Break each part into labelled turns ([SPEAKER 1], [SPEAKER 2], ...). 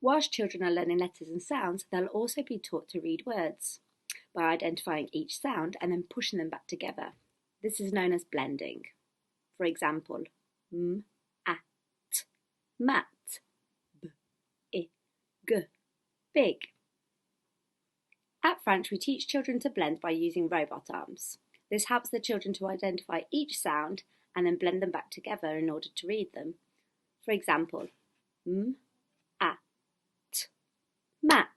[SPEAKER 1] Whilst children are learning letters and sounds, they'll also be taught to read words by identifying each sound and then pushing them back together. This is known as blending. For example, m, at, mat, b, I, g, big. At French, we teach children to blend by using robot arms. This helps the children to identify each sound and then blend them back together in order to read them. For example, m, at, mat,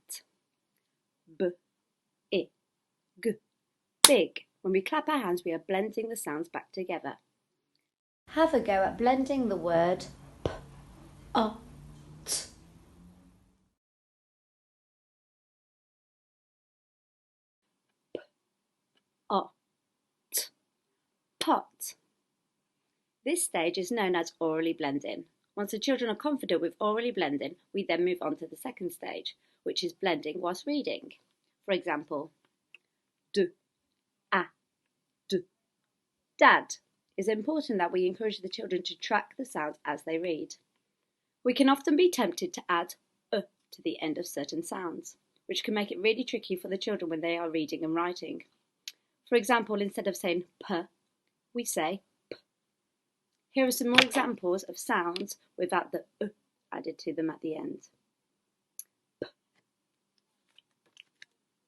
[SPEAKER 1] b, I, g, big. When we clap our hands, we are blending the sounds back together. Have a go at blending the word p, o, t. P, o, t. Pot. This stage is known as orally blending. Once the children are confident with orally blending, we then move on to the second stage, which is blending whilst reading. For example, d, a, d. Dad. It's important that we encourage the children to track the sounds as they read. We can often be tempted to add to the end of certain sounds, which can make it really tricky for the children when they are reading and writing. For example, instead of saying p, we say p. Here are some more examples of sounds without the added to them at the end. P,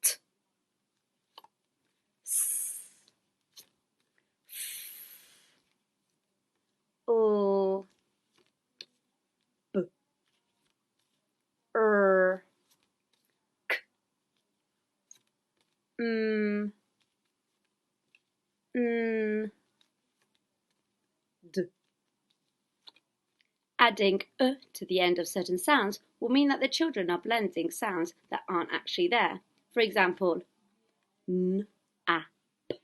[SPEAKER 1] t, s, f, o, b, k, n, d. Adding to the end of certain sounds will mean that the children are blending sounds that aren't actually there. For example, n, a, p.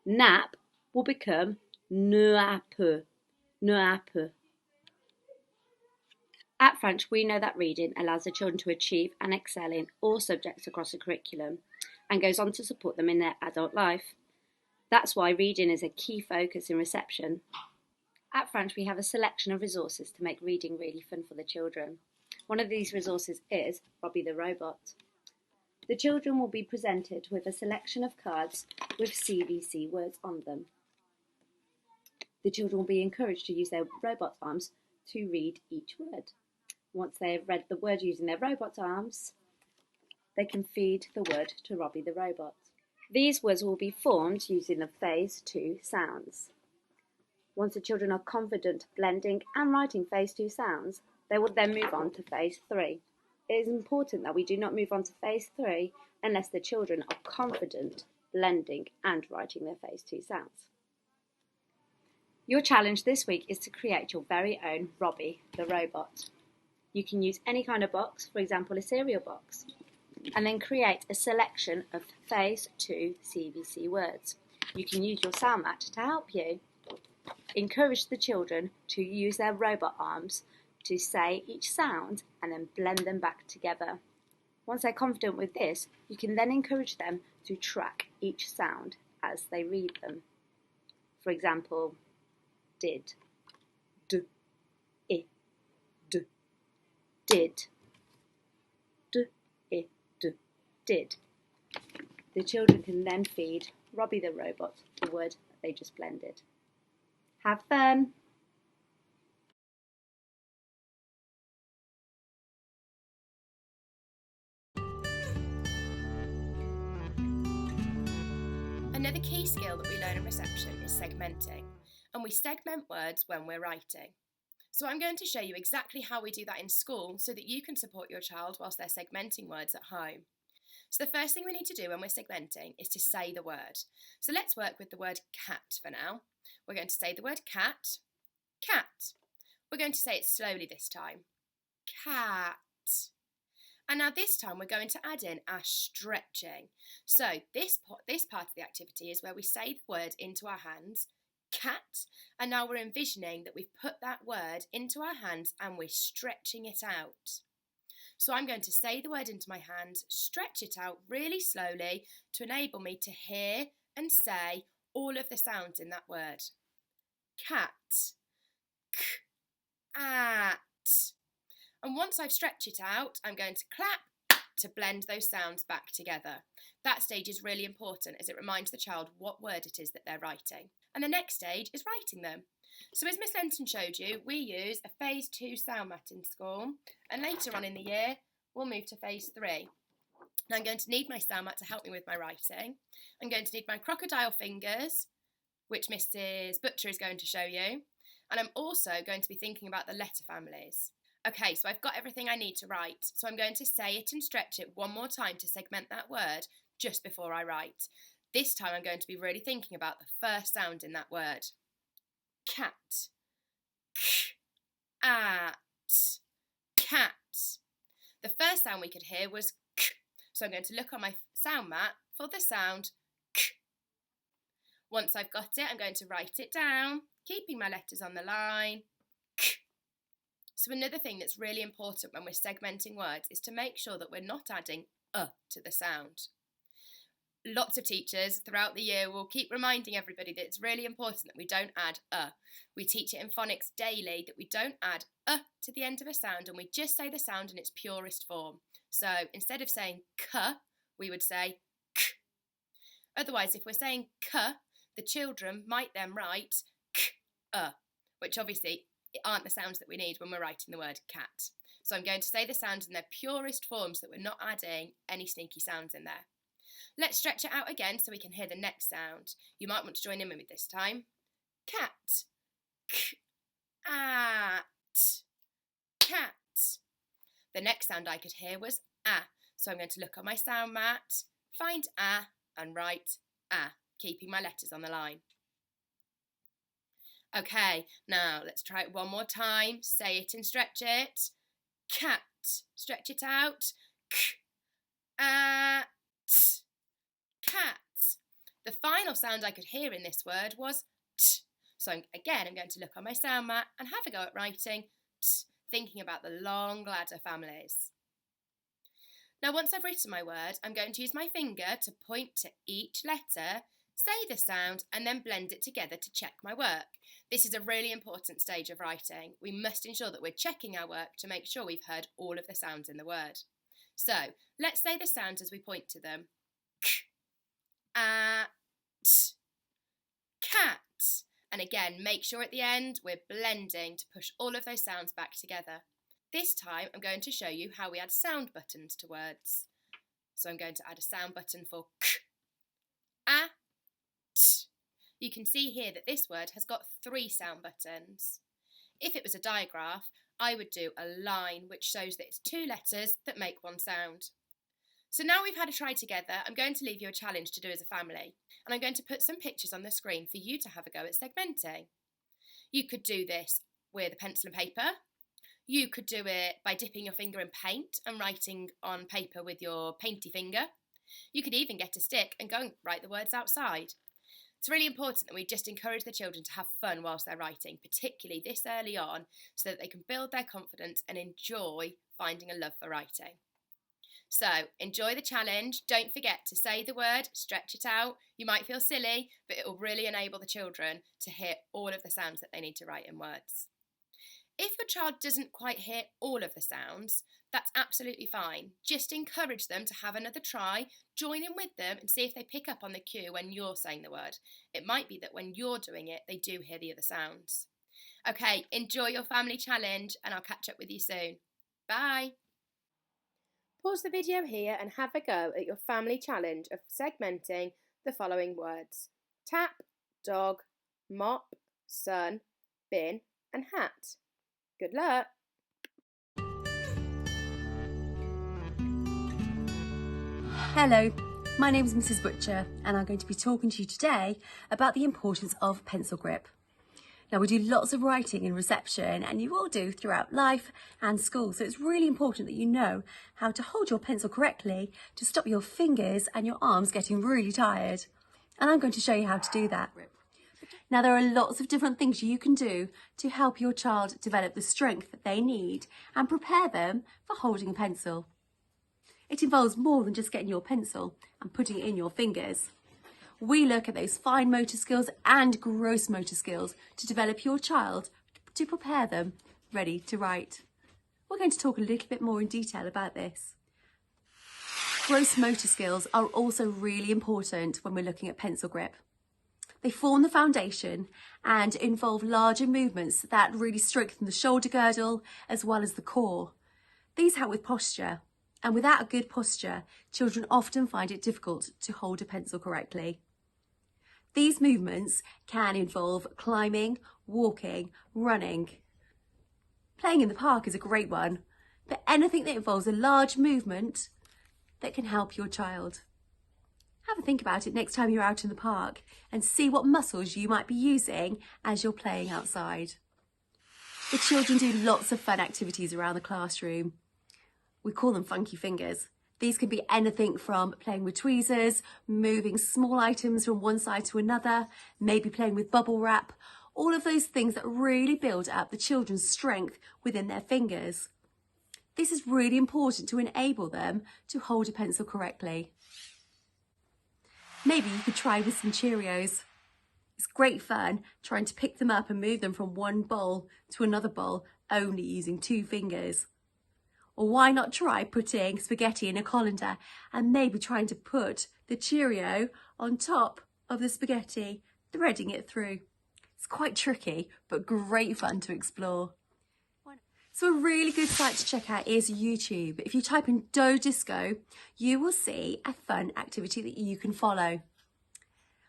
[SPEAKER 1] Nap will become ne-a-peu, ne-a-peu. At French, we know that reading allows the children to achieve and excel in all subjects across the curriculum and goes on to support them in their adult life. That's why reading is a key focus in reception. At French, we have a selection of resources to make reading really fun for the children. One of these resources is Robbie the Robot. The children will be presented with a selection of cards with CVC words on them. The children will be encouraged to use their robot arms to read each word. Once they have read the word using their robot arms, they can feed the word to Robbie the Robot. These words will be formed using the phase 2 sounds. Once the children are confident blending and writing phase 2 sounds, they will then move on to phase 3. It is important that we do not move on to phase 3 unless the children are confident blending and writing their phase 2 sounds. Your challenge this week is to create your very own Robbie the Robot. You can use any kind of box, for example a cereal box, and then create a selection of phase 2 CVC words. You can use your sound mat to help you. Encourage the children to use their robot arms to say each sound and then blend them back together. Once they're confident with this, you can then encourage them to track each sound as they read them. For example, did, d, I, d, did, d, I, d, did. The children can then feed Robbie the Robot the word that they just blended. Have fun!
[SPEAKER 2] Another key skill that we learn in reception is segmenting, and we segment words when we're writing. So I'm going to show you exactly how we do that in school so that you can support your child whilst they're segmenting words at home. So the first thing we need to do when we're segmenting is to say the word. So let's work with the word cat for now. We're going to say the word cat, cat. We're going to say it slowly this time. Cat. And now this time we're going to add in our stretching. So this part of the activity is where we say the word into our hands, cat, and now we're envisioning that we've put that word into our hands and we're stretching it out. So I'm going to say the word into my hands, stretch it out really slowly to enable me to hear and say all of the sounds in that word. Cat, k, at. And once I've stretched it out, I'm going to clap to blend those sounds back together. That stage is really important as it reminds the child what word it is that they're writing. And the next stage is writing them. So as Miss Lenton showed you, we use a phase 2 sound mat in school, and later on in the year we'll move to phase 3. Now I'm going to need my sound mat to help me with my writing. I'm going to need my crocodile fingers, which Mrs. Butcher is going to show you, and I'm also going to be thinking about the letter families. Okay, so I've got everything I need to write, so I'm going to say it and stretch it one more time to segment that word just before I write. This time I'm going to be really thinking about the first sound in that word. Cat. K-at. Cat. The first sound we could hear was k, so I'm going to look on my sound mat for the sound k. Once I've got it, I'm going to write it down, keeping my letters on the line. K. So another thing that's really important when we're segmenting words is to make sure that we're not adding to the sound. Lots of teachers throughout the year will keep reminding everybody that it's really important that we don't add We teach it in phonics daily that we don't add to the end of a sound, and we just say the sound in its purest form. So instead of saying k, we would say k. Otherwise, if we're saying k, the children might then write k, which obviously aren't the sounds that we need when we're writing the word cat. So I'm going to say the sounds in their purest form so that we're not adding any sneaky sounds in there. Let's stretch it out again so we can hear the next sound. You might want to join in with me this time. Cat. K-at. Cat. The next sound I could hear was so I'm going to look on my sound mat, find and write keeping my letters on the line. Okay, now let's try it one more time. Say it and stretch it. Cat. Stretch it out. K-at. Cat. The final sound I could hear in this word was t. So again, I'm going to look on my sound mat and have a go at writing t, thinking about the long ladder families. Now once I've written my word, I'm going to use my finger to point to each letter, say the sound, and then blend it together to check my work. This is a really important stage of writing. We must ensure that we're checking our work to make sure we've heard all of the sounds in the word. So let's say the sounds as we point to them. K-at. Cat. And again, make sure at the end we're blending to push all of those sounds back together. This time I'm going to show you how we add sound buttons to words. So I'm going to add a sound button for k, a, t. You can see here that this word has got 3 sound buttons. If it was a digraph, I would do a line which shows that it's 2 letters that make 1 sound. So now we've had a try together, I'm going to leave you a challenge to do as a family, and I'm going to put some pictures on the screen for you to have a go at segmenting. You could do this with a pencil and paper. You could do it by dipping your finger in paint and writing on paper with your painty finger. You could even get a stick and go and write the words outside. It's really important that we just encourage the children to have fun whilst they're writing, particularly this early on, so that they can build their confidence and enjoy finding a love for writing. So enjoy the challenge. Don't forget to say the word, stretch it out. You might feel silly, but it will really enable the children to hear all of the sounds that they need to write in words. If your child doesn't quite hear all of the sounds, that's absolutely fine. Just encourage them to have another try, join in with them and see if they pick up on the cue when you're saying the word. It might be that when you're doing it, they do hear the other sounds. Okay, enjoy your family challenge and I'll catch up with you soon. Bye. Pause the video here and have a go at your family challenge of segmenting the following words: tap, dog, mop, sun, bin and hat. Good luck!
[SPEAKER 3] Hello, my name is Mrs. Butcher and I'm going to be talking to you today about the importance of pencil grip. Now we do lots of writing in reception and you all do throughout life and school, so it's really important that you know how to hold your pencil correctly to stop your fingers and your arms getting really tired. And I'm going to show you how to do that. Now there are lots of different things you can do to help your child develop the strength that they need and prepare them for holding a pencil. It involves more than just getting your pencil and putting it in your fingers. We look at those fine motor skills and gross motor skills to develop your child to prepare them ready to write. We're going to talk a little bit more in detail about this. Gross motor skills are also really important when we're looking at pencil grip. They form the foundation and involve larger movements that really strengthen the shoulder girdle as well as the core. These help with posture, and without a good posture, children often find it difficult to hold a pencil correctly. These movements can involve climbing, walking, running. Playing in the park is a great one, but anything that involves a large movement that can help your child. Have a think about it next time you're out in the park and see what muscles you might be using as you're playing outside. The children do lots of fun activities around the classroom. We call them funky fingers. These can be anything from playing with tweezers, moving small items from one side to another, maybe playing with bubble wrap, all of those things that really build up the children's strength within their fingers. This is really important to enable them to hold a pencil correctly. Maybe you could try with some Cheerios. It's great fun trying to pick them up and move them from one bowl to another bowl only using 2 fingers. Or why not try putting spaghetti in a colander and maybe trying to put the Cheerio on top of the spaghetti, threading it through. It's quite tricky, but great fun to explore. So a really good site to check out is YouTube. If you type in dough disco, you will see a fun activity that you can follow.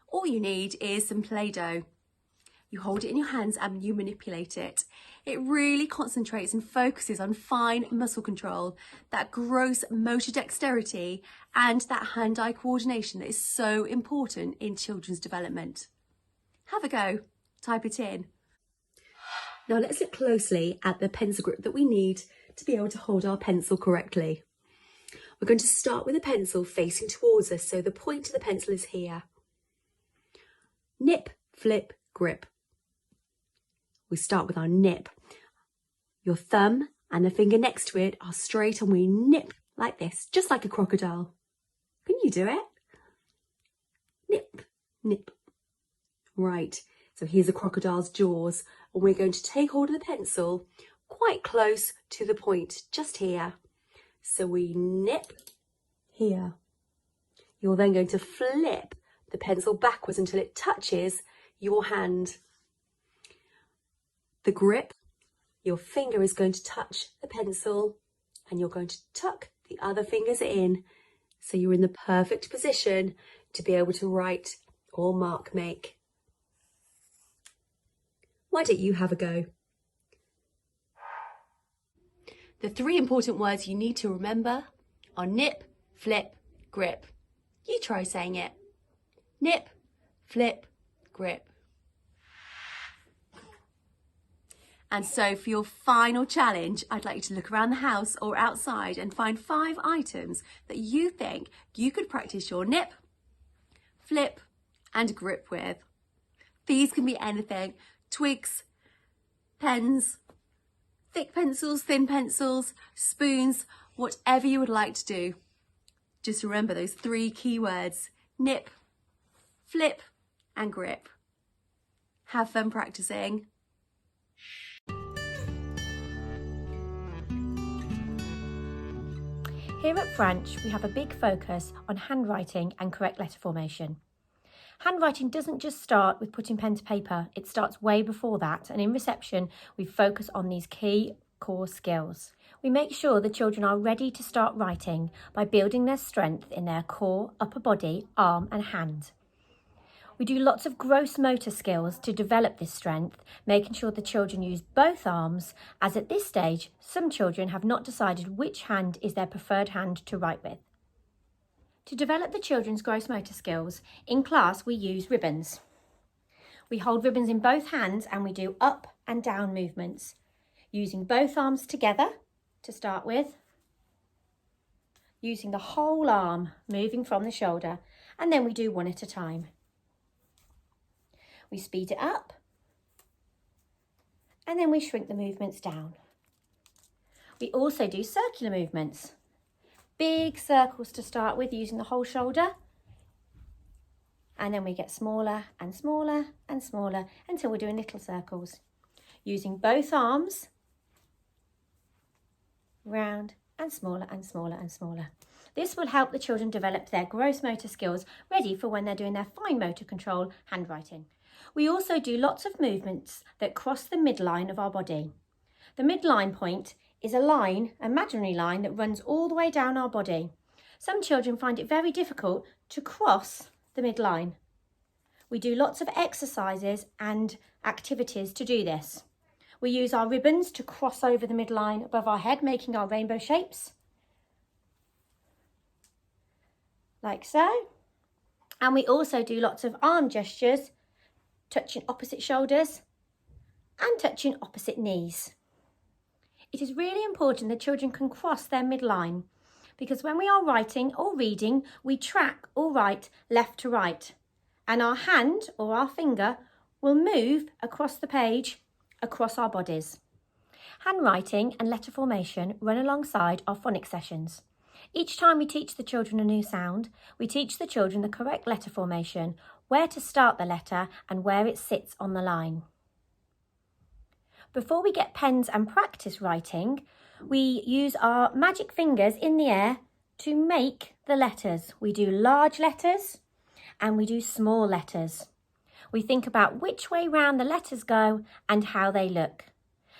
[SPEAKER 3] All you need is some Play-Doh. You hold it in your hands and you manipulate it. It really concentrates and focuses on fine muscle control, that gross motor dexterity, and that hand-eye coordination that is so important in children's development. Have a go, type it in. Now let's look closely at the pencil grip that we need to be able to hold our pencil correctly. We're going to start with the pencil facing towards us, so the point of the pencil is here. Nip, flip, grip. We start with our nip. Your thumb and the finger next to it are straight and we nip like this, just like a crocodile. Can you do it? Nip, nip. Right, so here's a crocodile's jaws, and we're going to take hold of the pencil quite close to the point, just here. So we nip here. You're then going to flip the pencil backwards until it touches your hand. The grip, your finger is going to touch the pencil and you're going to tuck the other fingers in so you're in the perfect position to be able to write or mark make. Why don't you have a go? The 3 important words you need to remember are nip, flip, grip. You try saying it. Nip, flip, grip. And so for your final challenge, I'd like you to look around the house or outside and find 5 items that you think you could practice your nip, flip and grip with. These can be anything: twigs, pens, thick pencils, thin pencils, spoons, whatever you would like to do. Just remember those 3 key words: nip, flip and grip. Have fun practicing.
[SPEAKER 4] Here at Branch, we have a big focus on handwriting and correct letter formation. Handwriting doesn't just start with putting pen to paper, it starts way before that, and in reception, we focus on these key core skills. We make sure the children are ready to start writing by building their strength in their core, upper body, arm and hand. We do lots of gross motor skills to develop this strength, making sure the children use both arms, as at this stage, some children have not decided which hand is their preferred hand to write with. To develop the children's gross motor skills, in class we use ribbons. We hold ribbons in both hands and we do up and down movements, using both arms together to start with, using the whole arm moving from the shoulder, and then we do one at a time. We speed it up and then we shrink the movements down. We also do circular movements. Big circles to start with using the whole shoulder, and then we get smaller and smaller and smaller until we're doing little circles. Using both arms round and smaller and smaller and smaller. This will help the children develop their gross motor skills ready for when they're doing their fine motor control handwriting. We also do lots of movements that cross the midline of our body. The midline point is a line, an imaginary line that runs all the way down our body. Some children find it very difficult to cross the midline. We do lots of exercises and activities to do this. We use our ribbons to cross over the midline above our head, making our rainbow shapes, like so. And we also do lots of arm gestures, touching opposite shoulders and touching opposite knees. It is really important that children can cross their midline, because when we are writing or reading, we track or write left to right, and our hand or our finger will move across the page, across our bodies. Handwriting and letter formation run alongside our phonics sessions. Each time we teach the children a new sound, we teach the children the correct letter formation, where to start the letter and where it sits on the line. Before we get pens and practice writing, we use our magic fingers in the air to make the letters. We do large letters and we do small letters. We think about which way round the letters go and how they look.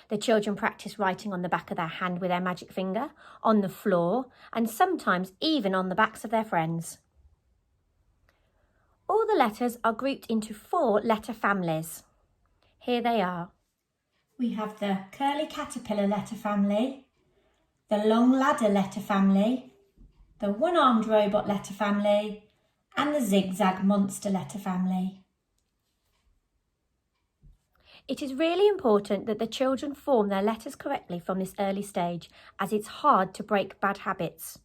[SPEAKER 4] The children practice writing on the back of their hand with their magic finger, on the floor, and sometimes even on the backs of their friends. All the letters are grouped into 4 letter families. Here they are. We have the curly caterpillar letter family, the long ladder letter family, the one-armed robot letter family, and the zigzag monster letter family. It is really important that the children form their letters correctly from this early stage, as it's hard to break bad habits.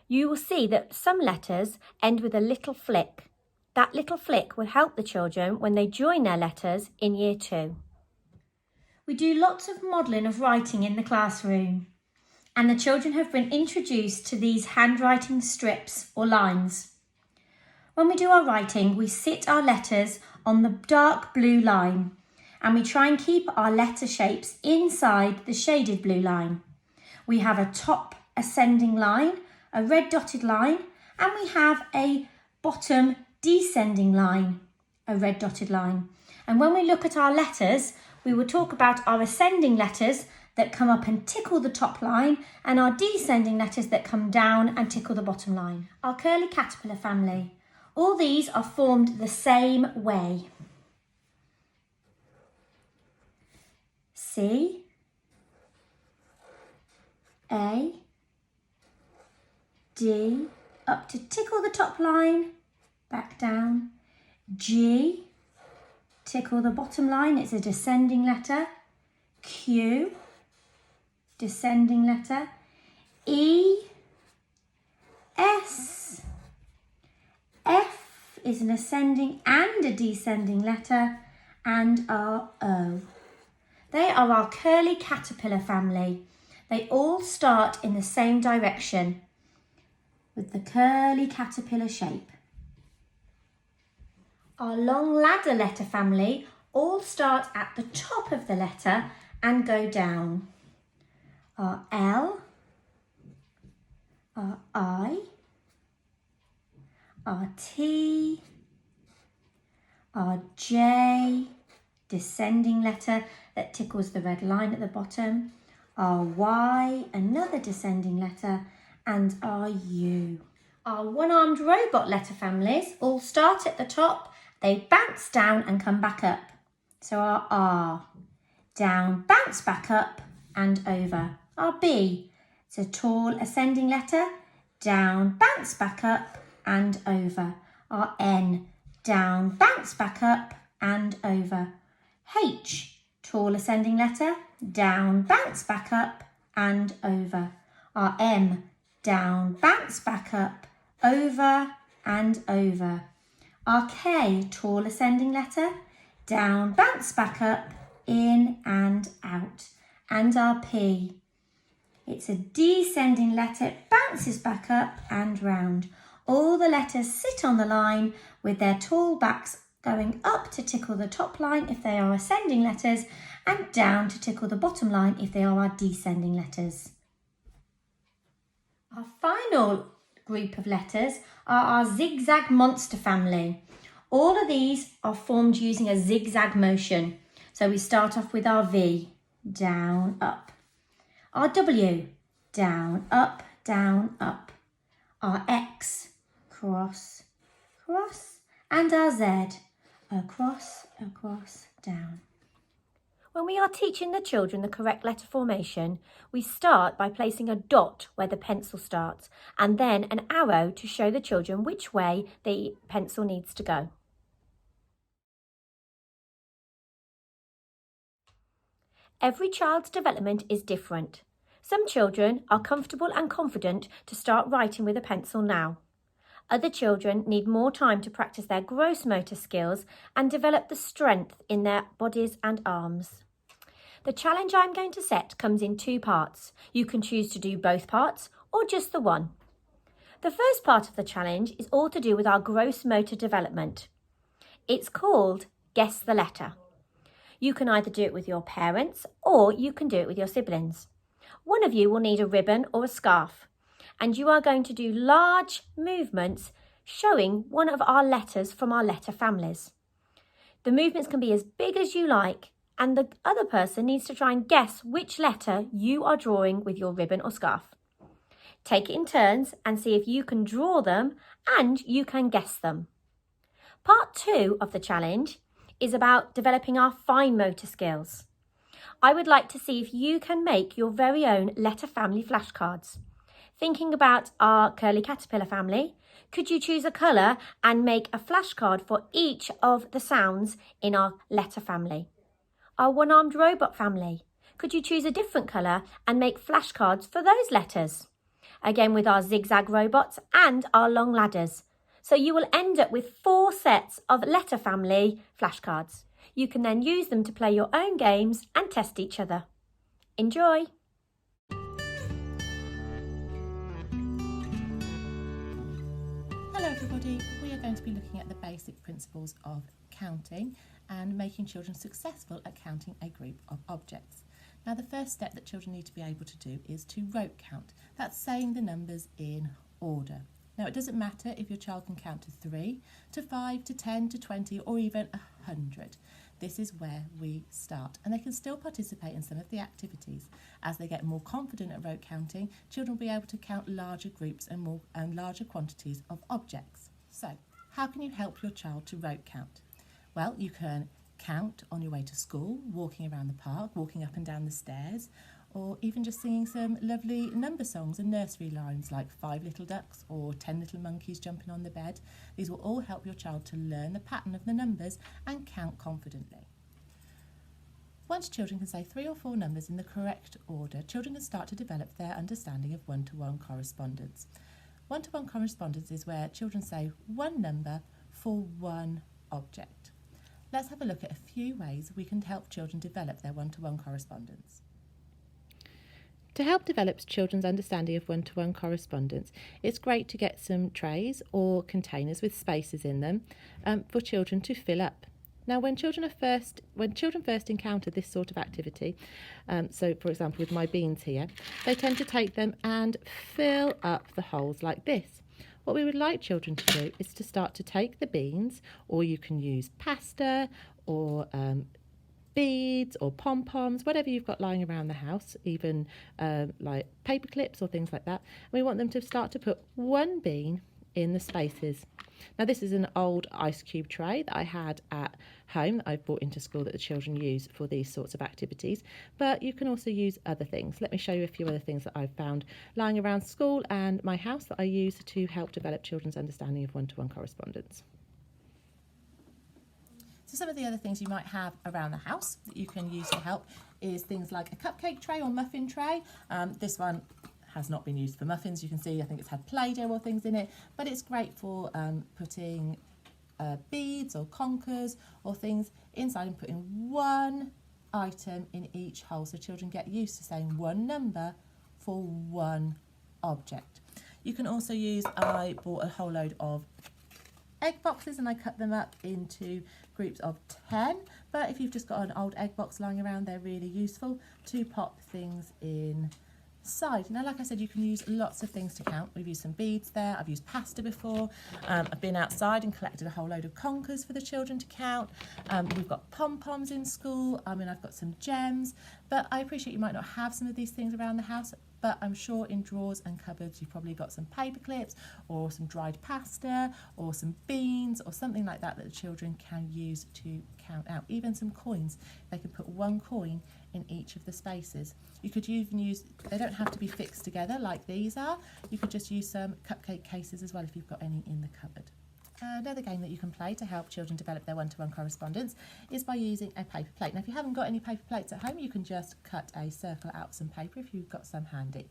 [SPEAKER 4] You will see that some letters end with a little flick. That little flick will help the children when they join their letters in year 2. We do lots of modelling of writing in the classroom, and the children have been introduced to these handwriting strips or lines. When we do our writing, we sit our letters on the dark blue line, and we try and keep our letter shapes inside the shaded blue line. We have a top ascending line, a red dotted line, and we have a bottom descending line, a red dotted line. And when we look at our letters, we will talk about our ascending letters that come up and tickle the top line, and our descending letters that come down and tickle the bottom line. Our curly caterpillar family. All these are formed the same way. C, A, D, up to tickle the top line, back down. G, tickle the bottom line, it's a descending letter. Q, descending letter. E, S, F is an ascending and a descending letter, and our O. They are our curly caterpillar family. They all start in the same direction with the curly caterpillar shape. Our long ladder letter family all start at the top of the letter and go down. Our L, our I, our T, our J, descending letter that tickles the red line at the bottom, our Y, another descending letter, and our U. Our one-armed robot letter families all start at the top, they bounce down and come back up. So our R, down, bounce back up and over. Our B, it's a tall ascending letter, down, bounce back up and over. Our N, down, bounce back up and over. H, tall ascending letter, down, bounce back up and over. Our M, down, bounce back up, over and over. Our K, tall ascending letter, down, bounce back up, in and out. And our P, it's a descending letter, it bounces back up and round. All the letters sit on the line with their tall backs going up to tickle the top line if they are ascending letters, and down to tickle the bottom line if they are our descending letters. Our final group of letters are our zigzag monster family. All of these are formed using a zigzag motion. So we start off with our V, down, up. Our W, down, up, our X, cross, cross, and our Z, across, across, down. When we are teaching the children the correct letter formation, we start by placing a dot where the pencil starts and then an arrow to show the children which way the pencil needs to go. Every child's development is different. Some children are comfortable and confident to start writing with a pencil now. Other children need more time to practice their gross motor skills and develop the strength in their bodies and arms. The challenge I'm going to set comes in 2 parts. You can choose to do both parts or just the one. The first part of the challenge is all to do with our gross motor development. It's called Guess the Letter. You can either do it with your parents or you can do it with your siblings. One of you will need a ribbon or a scarf, and you are going to do large movements showing one of our letters from our letter families. The movements can be as big as you like, and the other person needs to try and guess which letter you are drawing with your ribbon or scarf. Take it in turns and see if you can draw them and you can guess them. Part 2 of the challenge is about developing our fine motor skills. I would like to see if you can make your very own letter family flashcards. Thinking about our curly caterpillar family, could you choose a colour and make a flashcard for each of the sounds in our letter family? Our one-armed robot family, could you choose a different colour and make flashcards for those letters? Again with our zigzag robots and our long ladders. So you will end up with 4 sets of letter family flashcards. You can then use them to play your own games and test each other. Enjoy!
[SPEAKER 5] Hello everybody, we are going to be looking at the basic principles of counting and making children successful at counting a group of objects. Now the first step that children need to be able to do is to rote count. That's saying the numbers in order. Now it doesn't matter if your child can count to 3, to 5, to 10, to 20 or even 100. This is where we start, and they can still participate in some of the activities. As they get more confident at rote counting, children will be able to count larger groups and larger quantities of objects. So, how can you help your child to rote count? Well, you can count on your way to school, walking around the park, walking up and down the stairs, or even just singing some lovely number songs and nursery lines like 5 little ducks or 10 little monkeys jumping on the bed. These will all help your child to learn the pattern of the numbers and count confidently. Once children can say 3 or 4 numbers in the correct order, children can start to develop their understanding of one-to-one correspondence. One-to-one correspondence is where children say one number for one object. Let's have a look at a few ways we can help children develop their one-to-one correspondence. To help develop children's understanding of one-to-one correspondence, it's great to get some trays or containers with spaces in them for children to fill up. Now, when children first encounter this sort of activity, so for example with my beans here, they tend to take them and fill up the holes like this. What we would like children to do is to start to take the beans, or you can use pasta or beads or pom-poms, whatever you've got lying around the house, even like paper clips or things like that. And we want them to start to put one bean in the spaces. Now this is an old ice cube tray that I had at home that I've brought into school that the children use for these sorts of activities, but you can also use other things. Let me show you a few other things that I've found lying around school and my house that I use to help develop children's understanding of one-to-one correspondence. So some of the other things you might have around the house that you can use to help is things like a cupcake tray or muffin tray. This one has not been used for muffins. You can see I think it's had Play-Doh or things in it, but it's great for putting beads or conkers or things inside and putting one item in each hole so children get used to saying one number for one object. You can also use, I bought a whole load of egg boxes and I cut them up into groups of 10, but if you've just got an old egg box lying around, they're really useful to pop things in side. Now, like I said, you can use lots of things to count. We've used some beads there. I've used pasta before. I've been outside and collected a whole load of conkers for the children to count. We've got pom-poms in school. I've got some gems, but I appreciate you might not have some of these things around the house, but I'm sure in drawers and cupboards you've probably got some paper clips or some dried pasta or some beans or something like that that the children can use to count out. Even some coins. They could put one coin in each of the spaces. You could even use, they don't have to be fixed together like these are. You could just use some cupcake cases as well if you've got any in the cupboard. Another game that you can play to help children develop their one-to-one correspondence is by using a paper plate. Now, if you haven't got any paper plates at home, you can just cut a circle out of some paper if you've got some handy.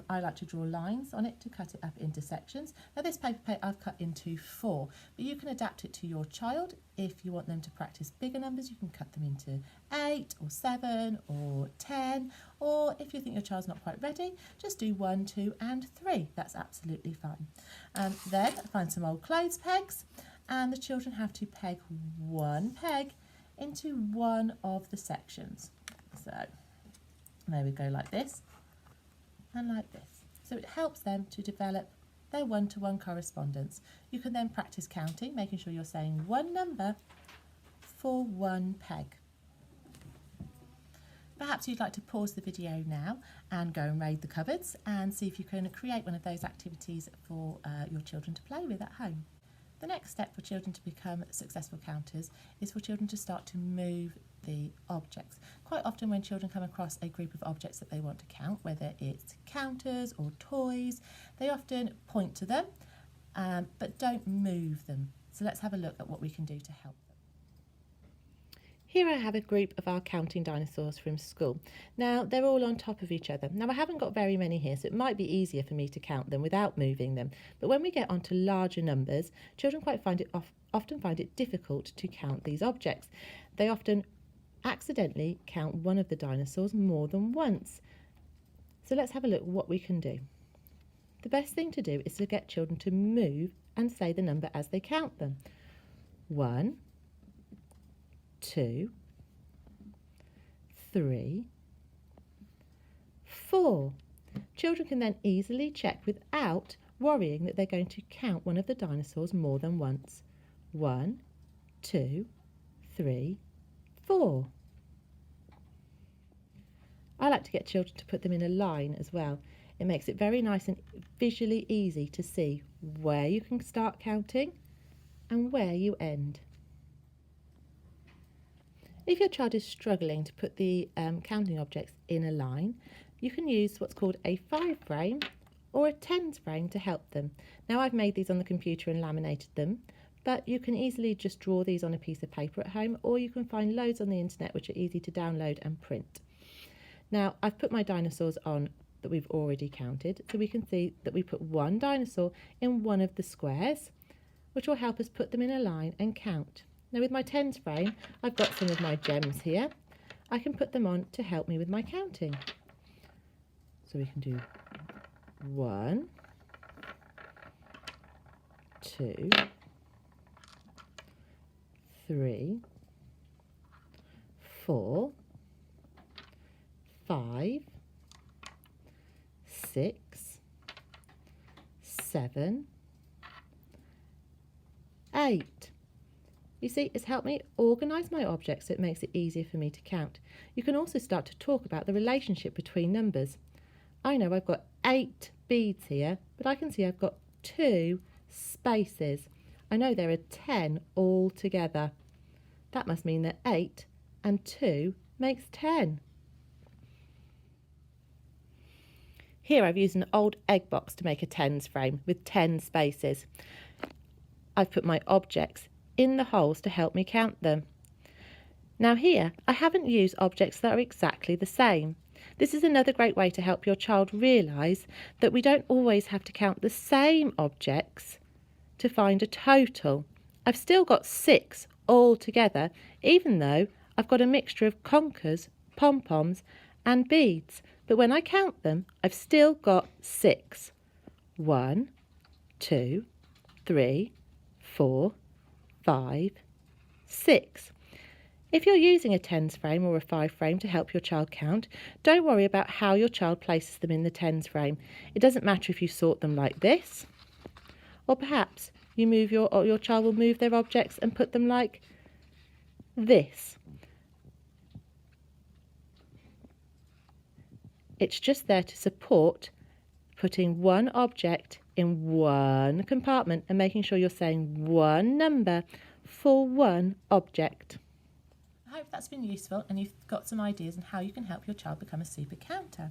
[SPEAKER 5] I like to draw lines on it to cut it up into sections. Now, this paper plate I've cut into 4, but you can adapt it to your child. If you want them to practice bigger numbers, you can cut them into 8 or 7 or 10, or if you think your child's not quite ready, just do 1, 2 and 3. That's absolutely fine. Then find some old clothes pegs, and the children have to peg one peg into one of the sections. So there we go, like this and like this. So it helps them to develop their one-to-one correspondence. You can then practice counting, making sure you're saying one number for one peg. Perhaps you'd like to pause the video now and go and raid the cupboards and see if you can create one of those activities for your children to play with at home. The next step for children to become successful counters is for children to start to move the objects. Quite often when children come across a group of objects that they want to count, whether it's counters or toys, they often point to them but don't move them. So let's have a look at what we can do to help them. Here I have a group of our counting dinosaurs from school. Now they're all on top of each other. Now I haven't got very many here, so it might be easier for me to count them without moving them. But when we get onto larger numbers, children often find it difficult to count these objects. They often accidentally count one of the dinosaurs more than once. So let's have a look at what we can do. The best thing to do is to get children to move and say the number as they count them. 1, 2, 3, 4. Children can then easily check without worrying that they're going to count one of the dinosaurs more than once. 1, 2, 3, 4. I like to get children to put them in a line as well. It makes it very nice and visually easy to see where you can start counting and where you end. If your child is struggling to put the counting objects in a line, you can use what's called a 5 frame or a 10s frame to help them. Now I've made these on the computer and laminated them, but you can easily just draw these on a piece of paper at home, or you can find loads on the internet which are easy to download and print. Now I've put my dinosaurs on that we've already counted, so we can see that we put one dinosaur in one of the squares, which will help us put them in a line and count. Now with my 10s frame, I've got some of my gems here. I can put them on to help me with my counting. So we can do 1, 2, 3, 4, 5, 6, 7, 8. You see, it's helped me organise my objects so it makes it easier for me to count. You can also start to talk about the relationship between numbers. I know I've got 8 beads here, but I can see I've got 2 spaces. I know there are 10 all together. That must mean that 8 and 2 makes 10. Here I've used an old egg box to make a 10s frame with 10 spaces. I've put my objects in the holes to help me count them. Now here, I haven't used objects that are exactly the same. This is another great way to help your child realise that we don't always have to count the same objects to find a total. I've still got 6 all together, even though I've got a mixture of conkers, pom-poms and beads. But when I count them, I've still got 6. 1, 2, 3, 4, 5, 6. If you're using a tens frame or a 5 frame to help your child count, don't worry about how your child places them in the tens frame. It doesn't matter if you sort them like this, or perhaps your child will move their objects and put them like this. It's just there to support putting one object in one compartment and making sure you're saying one number for one object.
[SPEAKER 3] I hope that's been useful and you've got some ideas on how you can help your child become a super counter.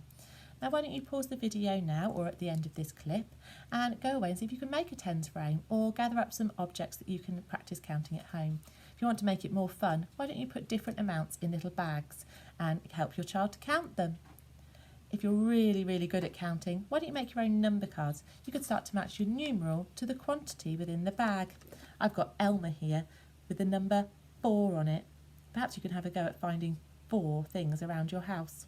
[SPEAKER 3] Now why don't you pause the video now or at the end of this clip and go away and see if you can make a tens frame or gather up some objects that you can practice counting at home. If you want to make it more fun, why don't you put different amounts in little bags and help your child to count them. If you're really good at counting, why don't you make your own number cards? You could start to match your numeral to the quantity within the bag. I've got Elmer here with the number 4 on it. Perhaps you can have a go at finding 4 things around your house.